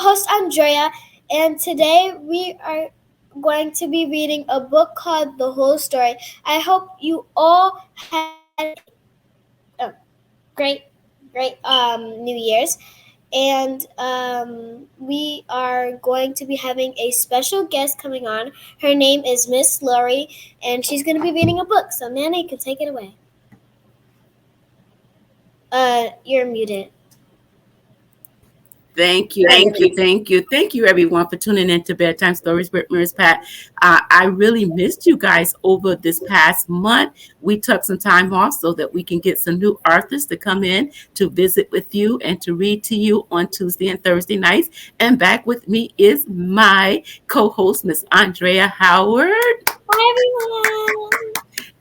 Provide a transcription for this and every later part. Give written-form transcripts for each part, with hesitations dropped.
co-host Andrea, and today we are going to be reading a book called The Whole Story. I hope you all had a great New Year's, and we are going to be having a special guest coming on. Her name is Miss Lori, and she's going to be reading a book. So, Nanny, you can take it away. You're muted. Thank you, everyone, for tuning in to Bedtime Stories with Miss Pat. I really missed you guys over this past month. We took some time off so that we can get some new authors to come in to visit with you and to read to you on Tuesday and Thursday nights. And back with me is my co-host, Miss Andrea Howard. Hi, everyone.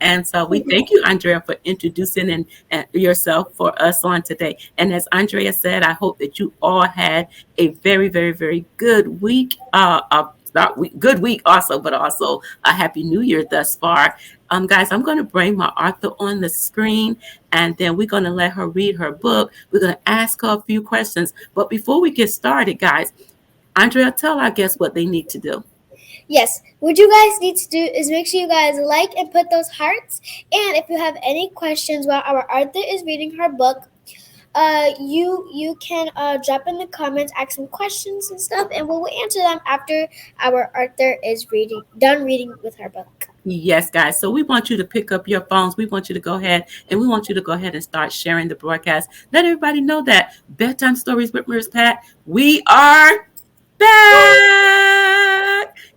And so we thank you, Andrea, for introducing and yourself for us on today. And as Andrea said, I hope that you all had a very, very, very good week. Good week also, but also a happy New Year thus far. Guys, I'm going to bring my author on the screen, and then we're going to let her read her book. We're going to ask her a few questions. But before we get started, guys, Andrea, tell our guests what they need to do. Yes, what you guys need to do is make sure you guys like and put those hearts. And if you have any questions while our author is reading her book, you can drop in the comments, ask some questions and stuff, and we'll answer them after our author is done reading with her book. Yes, guys. So we want you to pick up your phones. We want you to go ahead and start sharing the broadcast. Let everybody know that Bedtime Stories with Miss Pat, we are back.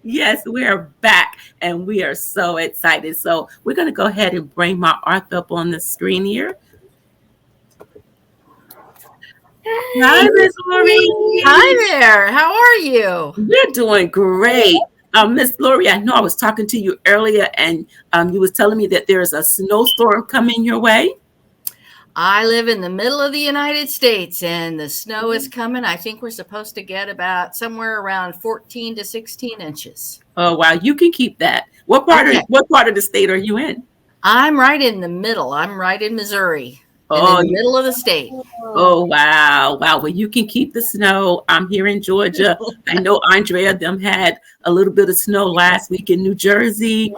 Yes, we are back, and we are so excited. So we're going to go ahead and bring my author up on the screen here. Hi, Miss Lori. Hi there. How are you? We're doing great. Miss Lori, I know I was talking to you earlier, and you was telling me that there's a snowstorm coming your way. I live in the middle of the United States, and the snow is coming. I think we're supposed to get about somewhere around 14 to 16 inches. Oh, wow. You can keep that. What part of the state are you in? I'm right in the middle. I'm right in Missouri, in the middle of the state. Oh, wow. Wow. Well, you can keep the snow. I'm here in Georgia. I know Andrea them had a little bit of snow last week in New Jersey.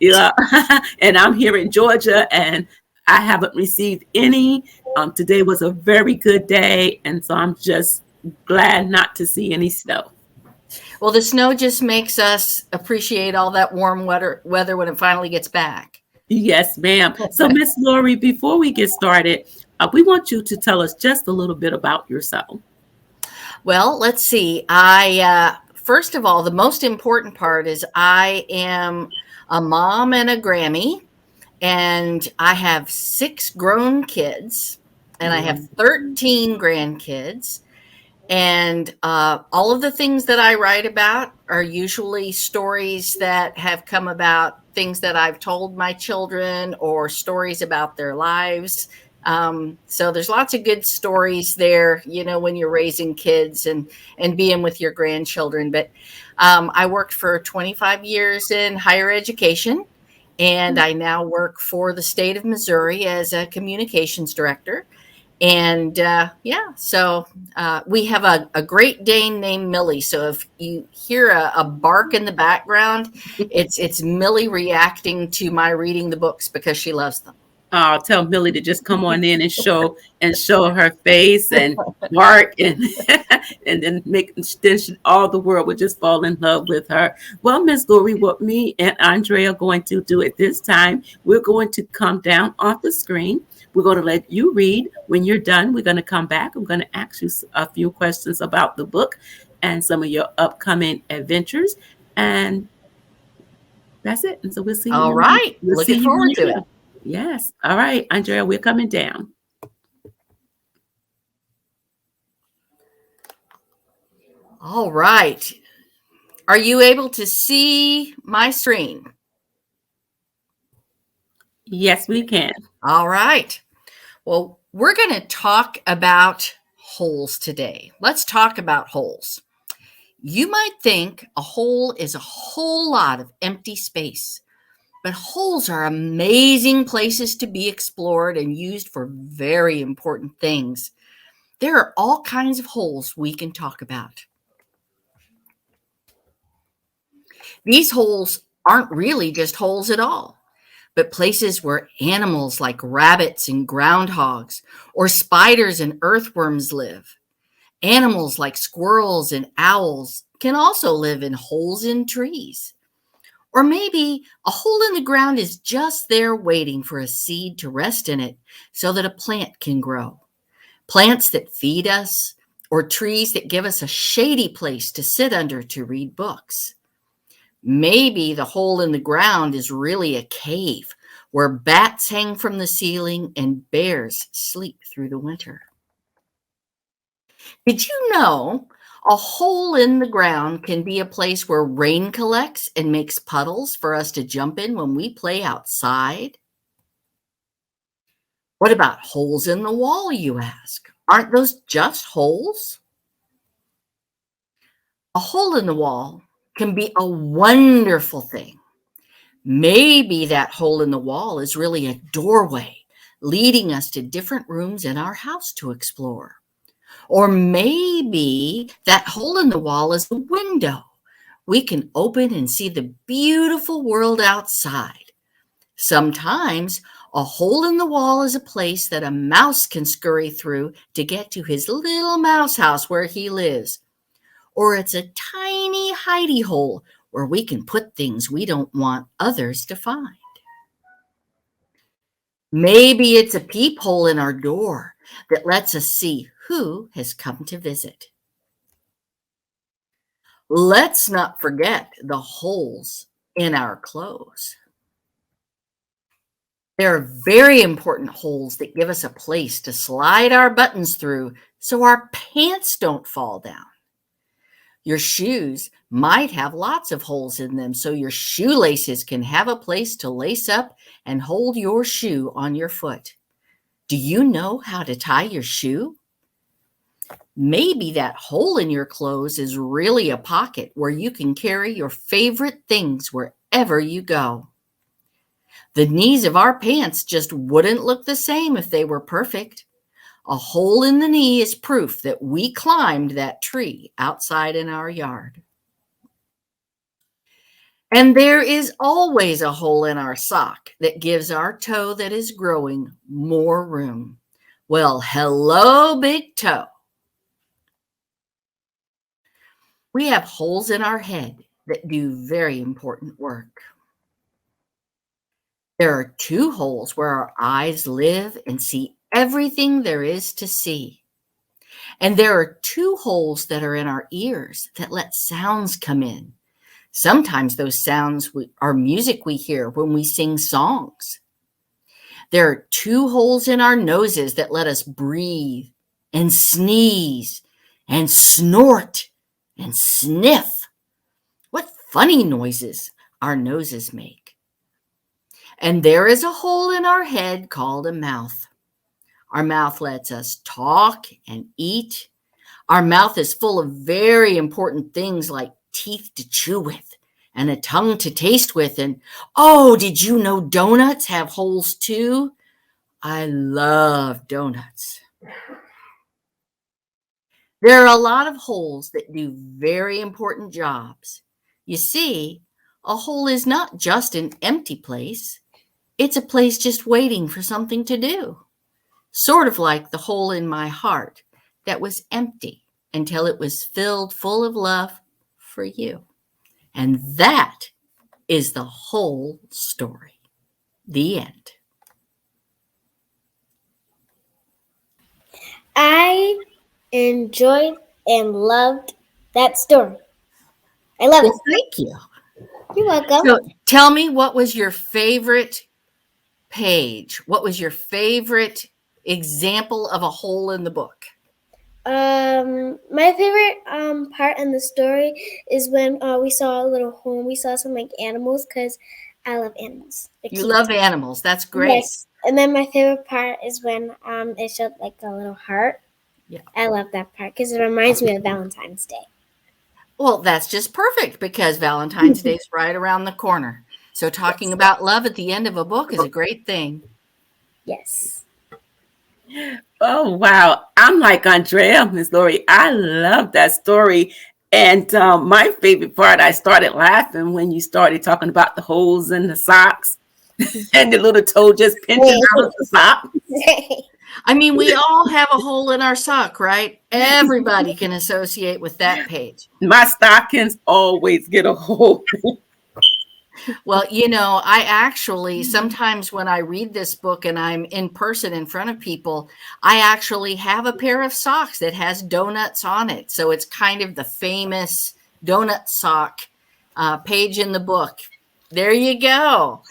Yeah. And I'm here in Georgia, and I haven't received any. Today was a very good day, and so I'm just glad not to see any snow. Well, the snow just makes us appreciate all that warm weather when it finally gets back. Yes, ma'am. So, Miss Lori, before we get started, we want you to tell us just a little bit about yourself. Well, let's see. First of all, the most important part is I am a mom and a Grammy. And I have 6 grown kids, and I have 13 grandkids. And all of the things that I write about are usually stories that have come about, things that I've told my children or stories about their lives. So there's lots of good stories there, when you're raising kids and being with your grandchildren. But I worked for 25 years in higher education. And I now work for the state of Missouri as a communications director. And so we have a Great Dane named Millie. So if you hear a bark in the background, it's Millie reacting to my reading the books because she loves them. I'll tell Millie to just come on in and show her face and bark and then all the world would just fall in love with her. Well, Miss Lori, what me and Andrea are going to do at this time, we're going to come down off the screen. We're going to let you read. When you're done, we're going to come back. I'm going to ask you a few questions about the book and some of your upcoming adventures. And that's it. And so we'll see you. All right. Looking forward to it. Yes. All right, Andrea, we're coming down. All right. Are you able to see my screen? Yes, we can. All right. Well, we're going to talk about holes today. Let's talk about holes. You might think a hole is a whole lot of empty space. But holes are amazing places to be explored and used for very important things. there are all kinds of holes we can talk about. These holes aren't really just holes at all, but places where animals like rabbits and groundhogs, or spiders and earthworms live. Animals like squirrels and owls can also live in holes in trees. Or maybe a hole in the ground is just there waiting for a seed to rest in it so that a plant can grow. Plants that feed us, or trees that give us a shady place to sit under to read books. Maybe the hole in the ground is really a cave where bats hang from the ceiling and bears sleep through the winter. Did you know a hole in the ground can be a place where rain collects and makes puddles for us to jump in when we play outside? What about holes in the wall, you ask? Aren't those just holes? A hole in the wall can be a wonderful thing. Maybe that hole in the wall is really a doorway leading us to different rooms in our house to explore. Or maybe that hole in the wall is a window we can open and see the beautiful world outside. Sometimes a hole in the wall is a place that a mouse can scurry through to get to his little mouse house where he lives. Or it's a tiny hidey hole where we can put things we don't want others to find. Maybe it's a peephole in our door that lets us see who has come to visit. Let's not forget the holes in our clothes. There are very important holes that give us a place to slide our buttons through so our pants don't fall down. Your shoes might have lots of holes in them so your shoelaces can have a place to lace up and hold your shoe on your foot. Do you know how to tie your shoe? Maybe that hole in your clothes is really a pocket where you can carry your favorite things wherever you go. The knees of our pants just wouldn't look the same if they were perfect. A hole in the knee is proof that we climbed that tree outside in our yard. And there is always a hole in our sock that gives our toe that is growing more room. Well, hello, big toe. We have holes in our head that do very important work. There are two holes where our eyes live and see everything there is to see. And there are two holes that are in our ears that let sounds come in. Sometimes those sounds are music we hear when we sing songs. There are two holes in our noses that let us breathe and sneeze and snort and sniff. What funny noises our noses make. And there is a hole in our head called a mouth. Our mouth lets us talk and eat. Our mouth is full of very important things like teeth to chew with and a tongue to taste with. And oh, did you know donuts have holes too? I love donuts. There are a lot of holes that do very important jobs. You see, a hole is not just an empty place. It's a place just waiting for something to do. Sort of like the hole in my heart that was empty until it was filled full of love for you. And that is the whole story. The end. I enjoyed and loved that story. I love Well, it. thank you. You're welcome. So tell me, what was your favorite page? What was your favorite example of a hole in the book? My favorite part in the story is when we saw a little home. We saw some like animals because I love animals. They're You cute. love animals. That's great. Yes. And then my favorite part is when it showed like a little heart. Yeah. I love that part because it reminds me of Valentine's Day. Well, that's just perfect because Valentine's Day is right around the corner. So talking about love at the end of a book is a great thing. Yes. Oh wow. I'm like Andrea, Miss Lori. I love that story. And my favorite part, I started laughing when you started talking about the holes in the socks and the little toe just pinching out of the sock. I mean, we all have a hole in our sock, right? Everybody can associate with that page. My stockings always get a hole. Well, I actually sometimes when I read this book and I'm in person in front of people, I actually have a pair of socks that has donuts on it. So it's kind of the famous donut sock page in the book. There you go.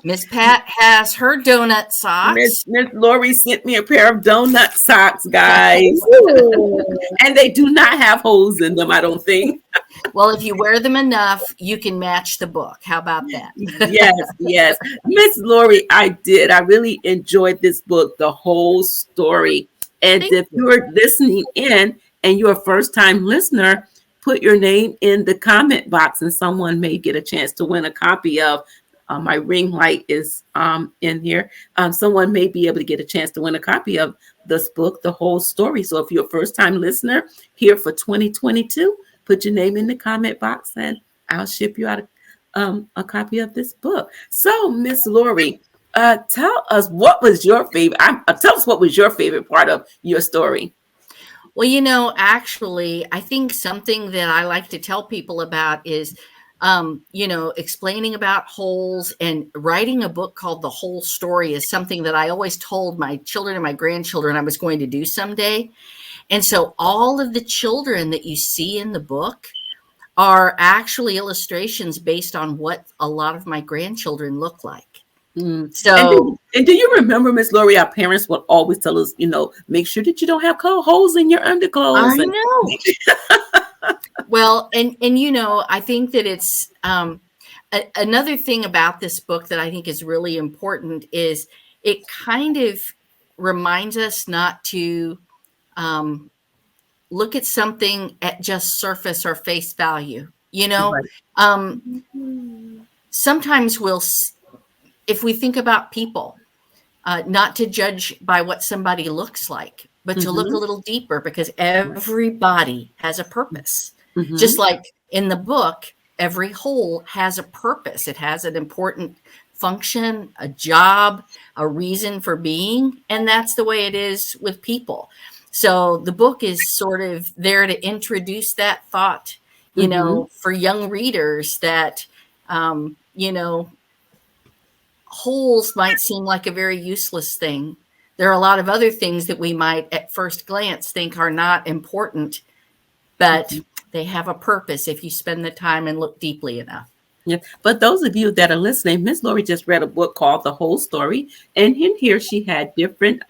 Miss Pat has her donut socks. Miss Lori sent me a pair of donut socks, guys. Ooh. And they do not have holes in them, I don't think. Well, if you wear them enough, you can match the book. How about that? Yes, yes. Miss Lori, I did. I really enjoyed this book, the whole story. And Thank if you're listening in and you're a first time listener, put your name in the comment box and someone may get a chance to win a copy of. My ring light is in here. Someone may be able to get a chance to win a copy of this book, the whole story. So if you're a first time listener here for 2022, put your name in the comment box and I'll ship you out a copy of this book. So, Miss Lori, tell us what was your favorite. Tell us what was your favorite part of your story. Well, actually, I think something that I like to tell people about is, explaining about holes and writing a book called The Whole Story is something that I always told my children and my grandchildren I was going to do someday. And so all of the children that you see in the book are actually illustrations based on what a lot of my grandchildren look like. So, and do you remember, Miss Lori, our parents would always tell us, make sure that you don't have holes in your underclothes. I know. Well, and I think that it's another thing about this book that I think is really important is it kind of reminds us not to look at something at just surface or face value. Right. Sometimes if we think about people, not to judge by what somebody looks like, but to look a little deeper because everybody has a purpose. Just like in the book, every hole has a purpose. It has an important function, a job, a reason for being. And that's the way it is with people. So the book is sort of there to introduce that thought, for young readers that, holes might seem like a very useless thing. There are a lot of other things that we might at first glance think are not important, but they have a purpose if you spend the time and look deeply enough. Yeah, but those of you that are listening, Miss Lori just read a book called The Whole Story, and in here she had different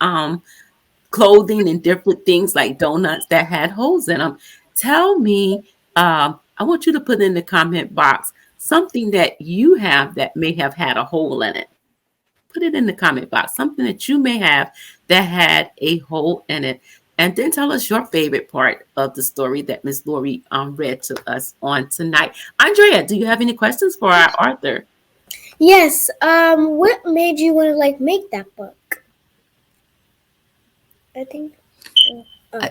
clothing and different things like donuts that had holes in them. Tell me, I want you to put in the comment box something that you have that may have had a hole in it. Put it in the comment box, something that you may have that had a hole in it. And then tell us your favorite part of the story that Miss Lori read to us on tonight. Andrea, do you have any questions for our author? Yes. What made you want to make that book? I think.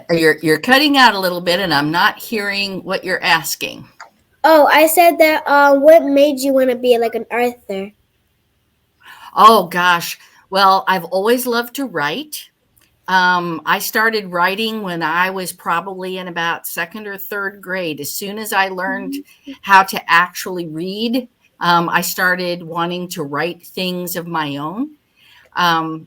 You're cutting out a little bit, and I'm not hearing what you're asking. Oh, I said that. What made you want to be an author? Oh gosh. Well, I've always loved to write. I started writing when I was probably in about second or third grade. As soon as I learned how to actually read, I started wanting to write things of my own.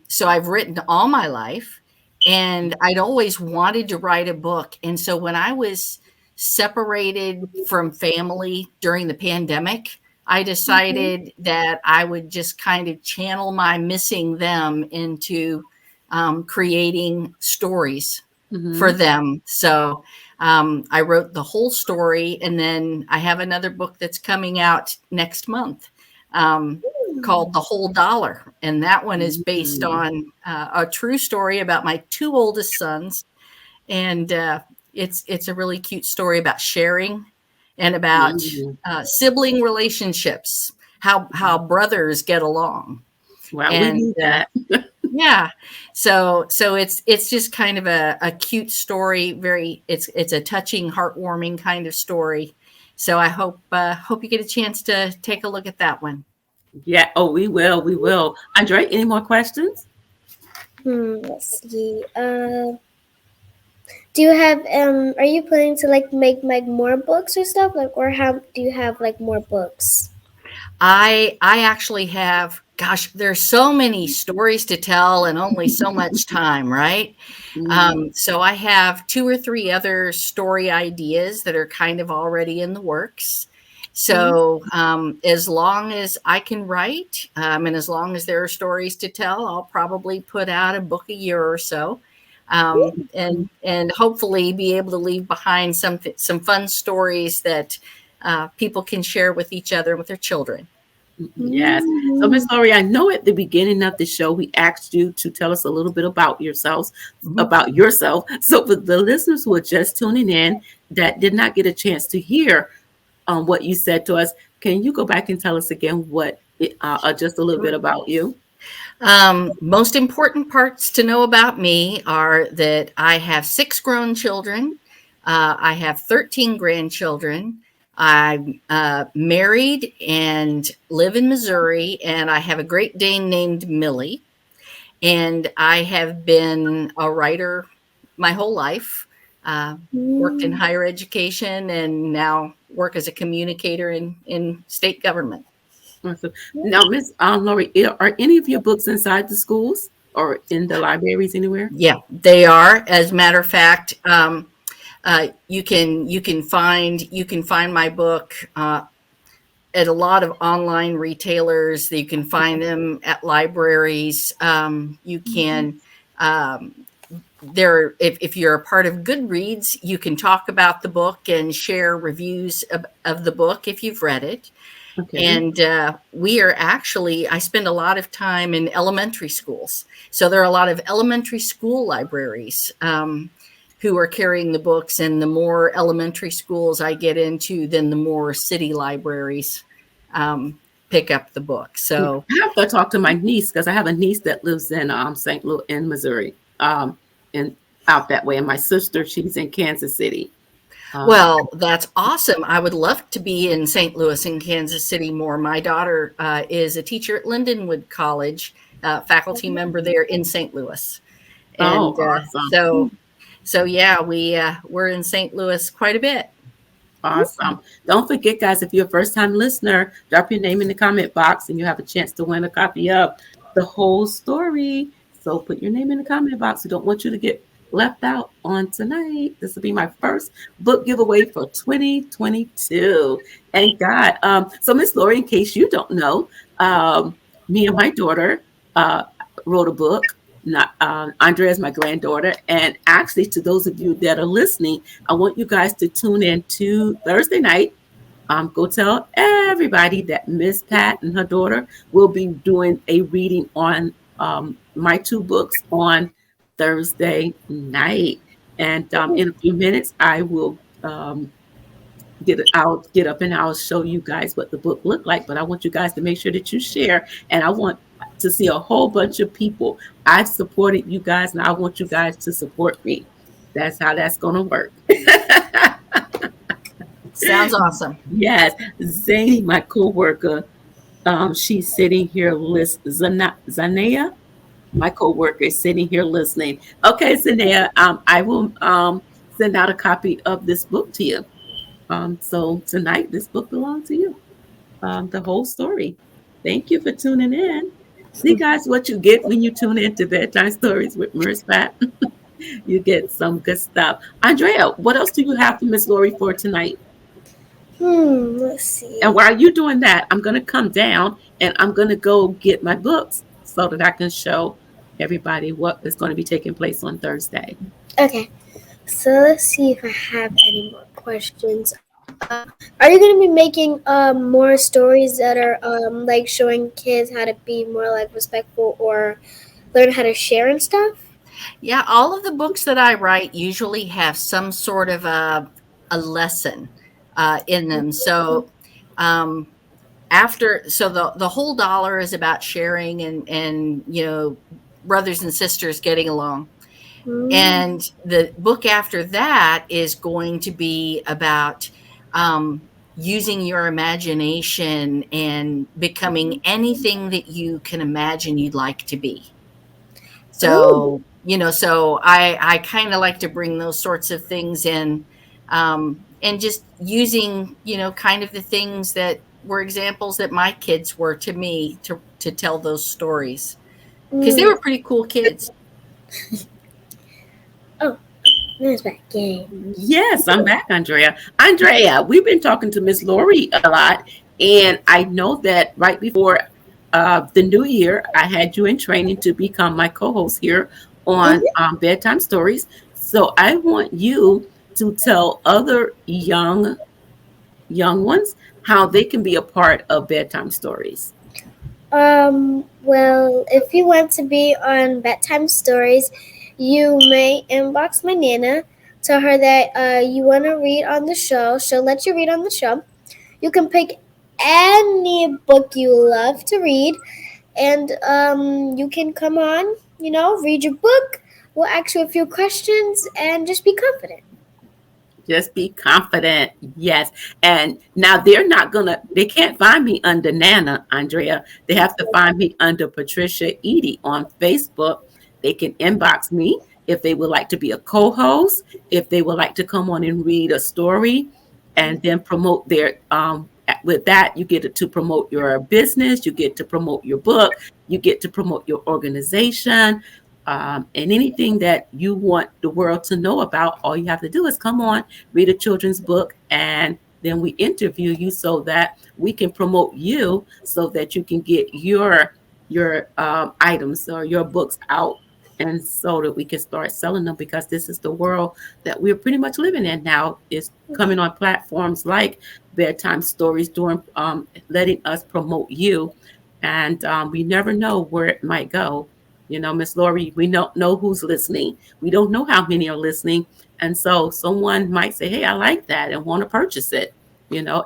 So I've written all my life, and I'd always wanted to write a book. And so when I was separated from family during the pandemic, I decided that I would just kind of channel my missing them into creating stories for them. So I wrote The Whole Story, and then I have another book that's coming out next month called The Whole Dollar. And that one is based on a true story about my two oldest sons. And it's a really cute story about sharing and about sibling relationships, how brothers get along. Well, And we need that. Yeah. So it's just kind of a cute story. Very it's a touching, heartwarming kind of story. So I hope you get a chance to take a look at that one. Yeah. Oh, we will. We will. Andre, any more questions? Let's see. Do you have are you planning to like make like more books or stuff like, or how do you have like more books? I actually have, gosh, there's so many stories to tell and only so much time, right? Mm, So I have two or three other story ideas that are kind of already in the works. Mhm. So as long as I can write, and as long as there are stories to tell, I'll probably put out a book a year or so, and hopefully be able to leave behind some fun stories that people can share with each other and with their children. yes. So, Miss Mhm. Laurie, I know at the beginning of the show we asked you to tell us a little bit about yourselves, Mhm. about yourself. So, for the listeners who are just tuning in that did not get a chance to hear what you said to us, can you go back and tell us again just a little bit Sure. about you? Most important parts to know about me are that I have six grown children. I have 13 grandchildren. I'm married and live in Missouri, and I have a Great Dane named Millie. And I have been a writer my whole life. Uh, Worked in Mm. higher education and now work as a communicator in state government. Awesome. Now, Miss Laurie, are any of your books inside the schools or in the libraries anywhere? Yeah, they are. As a matter of fact, you can find my book at a lot of online retailers. You can find them at libraries. You can um, there if you're a part of Goodreads, you can talk about the book and share reviews of the book if you've read it. Okay. And we are actually, I spend a lot of time in elementary schools. So there are a lot of elementary school libraries who are carrying the books. And the more elementary schools I get into, then the more city libraries um, pick up the book. I So, have to talk to my niece because I have a niece that lives in St. Louis in Missouri, and out that way. And my sister, she's in Kansas City. Um, well, that's awesome. I would love to be in St. Louis and Kansas City more. My daughter is a teacher at Lindenwood College, faculty member there in St. Louis. oh, And awesome. so yeah, we're in St. Louis quite a bit. Awesome. Don't forget, guys, if you're a first time listener, drop your name in the comment box and you have a chance to win a copy of the whole story. So put your name in the comment box. We don't want you to get left out on tonight. This will be my first book giveaway for 2022. Thank God. So, Miss Lori, in case you don't know, me and my daughter uh, wrote a book. Not Andrea is my granddaughter, and actually, to those of you that are listening, I want you guys to tune in to Thursday night. Go tell everybody that Miss Pat and her daughter will be doing a reading on my two books on Thursday night. And in a few minutes, I will I'll get up and I'll show you guys what the book looked like. But I want you guys to make sure that you share, and I want to see a whole bunch of people. I've supported you guys, and I want you guys to support me. That's how that's going to work. Sounds awesome. Yes, Zany, my coworker, she's sitting here Zanea, my coworker, is sitting here listening. Okay, Zanea, I will send out a copy of this book to you. So tonight, this book belongs to you. The whole story. Thank you for tuning in. See, guys, what you get when you tune in to Bedtime Stories with Miss Pat. You get some good stuff. Andrea, what else do you have for Miss Lori for tonight? Let's And see. while you're doing that, I'm going to come down and I'm going to go get my books so that I can show everybody what is going to be taking place on Thursday. Okay, so let's see if I have any more questions. Are you gonna be making more stories that are like showing kids how to be more like respectful or learn how to share and stuff? Yeah, all of the books that I write usually have some sort of a lesson in them. So um, the whole dollar is about sharing and brothers and sisters getting along. Mm. And the book after that is going to be about using your imagination and becoming anything that you can imagine you'd like to be. So, so I kind of like to bring those sorts of things in, and just using, kind of the things that were examples that my kids were to me to tell those stories, because they were pretty cool kids. Miss back. Game. Yes, I'm back, Andrea. Andrea, we've been talking to Miss Lori a lot, and I know that right before the new year, I had you in training to become my co-host here on Bedtime Stories. So I want you to tell other young ones how they can be a part of Bedtime Stories. Well, if you want to be on Bedtime Stories, you may inbox my Nana. Tell her that you want to read on the show. She'll let you read on the show. You can pick any book you love to read, and you can come on, read your book. We'll ask you a few questions and just be confident. Just be confident. Yes. And now they can't find me under Nana, Andrea. They have to find me under Patricia Edie on Facebook. They can inbox me if they would like to be a co-host, if they would like to come on and read a story and then promote their, with that, you get to promote your business, you get to promote your book, you get to promote your organization. And anything that you want the world to know about, all you have to do is come on, read a children's book, and then we interview you so that we can promote you so that you can get your items or your books out, and so that we can start selling them, because this is the world that we're pretty much living in now, is coming on platforms like Bedtime Stories, doing letting us promote you, and we never know where it might go. Miss Lori, we don't know who's listening. We don't know how many are listening. And so someone might say, hey, I like that and want to purchase it,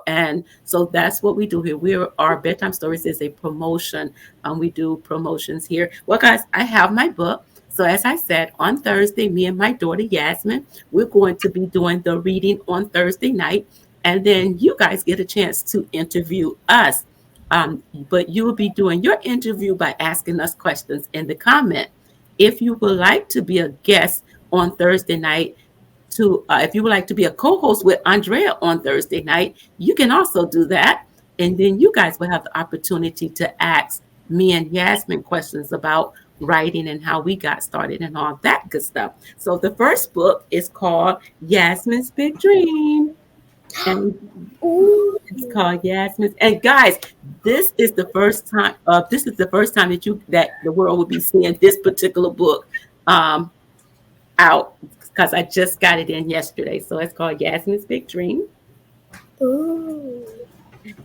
and so that's what we do here. Our Bedtime Stories is a promotion. We do promotions here. Well, guys, I have my book. So as I said, on Thursday, me and my daughter, Yasmin, we're going to be doing the reading on Thursday night. And then you guys get a chance to interview us. But you will be doing your interview by asking us questions in the comment. If you would like to be a guest on Thursday night, if you would like to be a co-host with Andrea on Thursday night, you can also do that. And then you guys will have the opportunity to ask me and Yasmin questions about writing and how we got started and all that good stuff. So the first book is called Yasmin's Big Dream. And it's called Yasmin. And guys, this is the first time that the world will be seeing this particular book out, because I just got it in yesterday. So it's called Yasmin's Big Dream. Ooh.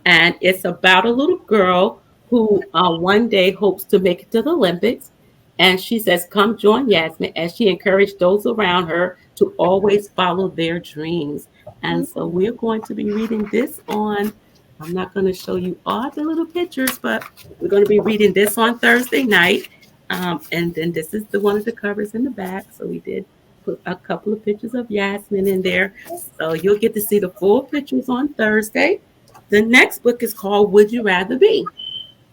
And it's about a little girl who one day hopes to make it to the Olympics. And she says, come join Yasmin, as she encouraged those around her to always follow their dreams. And so we're going to be reading this I'm not going to show you all the little pictures, but we're going to be reading this on Thursday night. And then this is one of the covers in the back. So we did put a couple of pictures of Yasmin in there. So you'll get to see the full pictures on Thursday. The next book is called Would You Rather Be?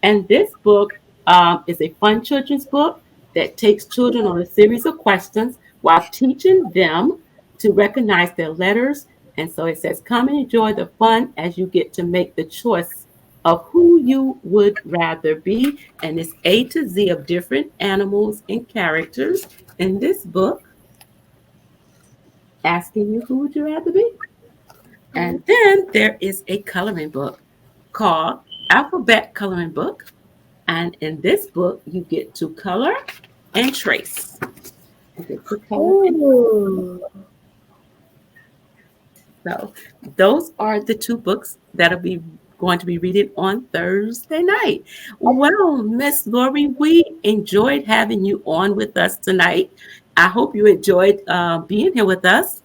And this book is a fun children's book that takes children on a series of questions while teaching them to recognize their letters. And so it says, come and enjoy the fun as you get to make the choice of who you would rather be. And it's A to Z of different animals and characters in this book, asking you who would you rather be. And then there is a coloring book called Alphabet Coloring Book. And in this book, you get to color and trace. So those are the two books that'll be going to be reading on Thursday night. Well, Miss Lori, we enjoyed having you on with us tonight. I hope you enjoyed being here with us.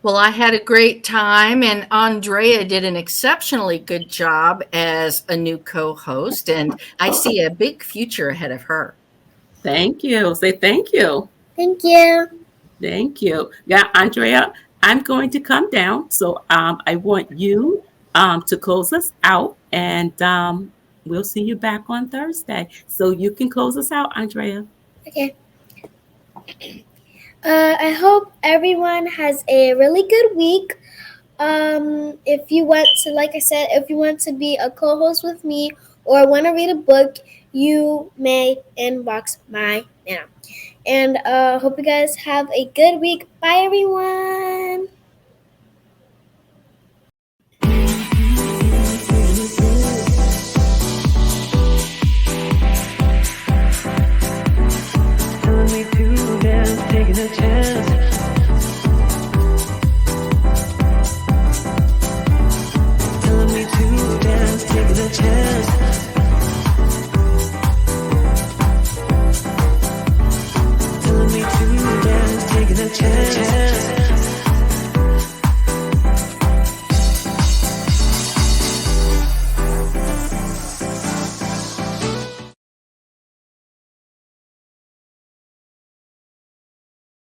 Well, I had a great time, and Andrea did an exceptionally good job as a new co-host, and I see a big future ahead of her. Thank you. Say thank you. Thank you. Thank you. Yeah, Andrea, I'm going to come down. So I want you to close us out, and we'll see you back on Thursday. So you can close us out, Andrea. Okay. I hope everyone has a really good week. If you want to, like I said, if you want to be a co-host with me or want to read a book, you may inbox my now. And hope you guys have a good week. Bye, everyone.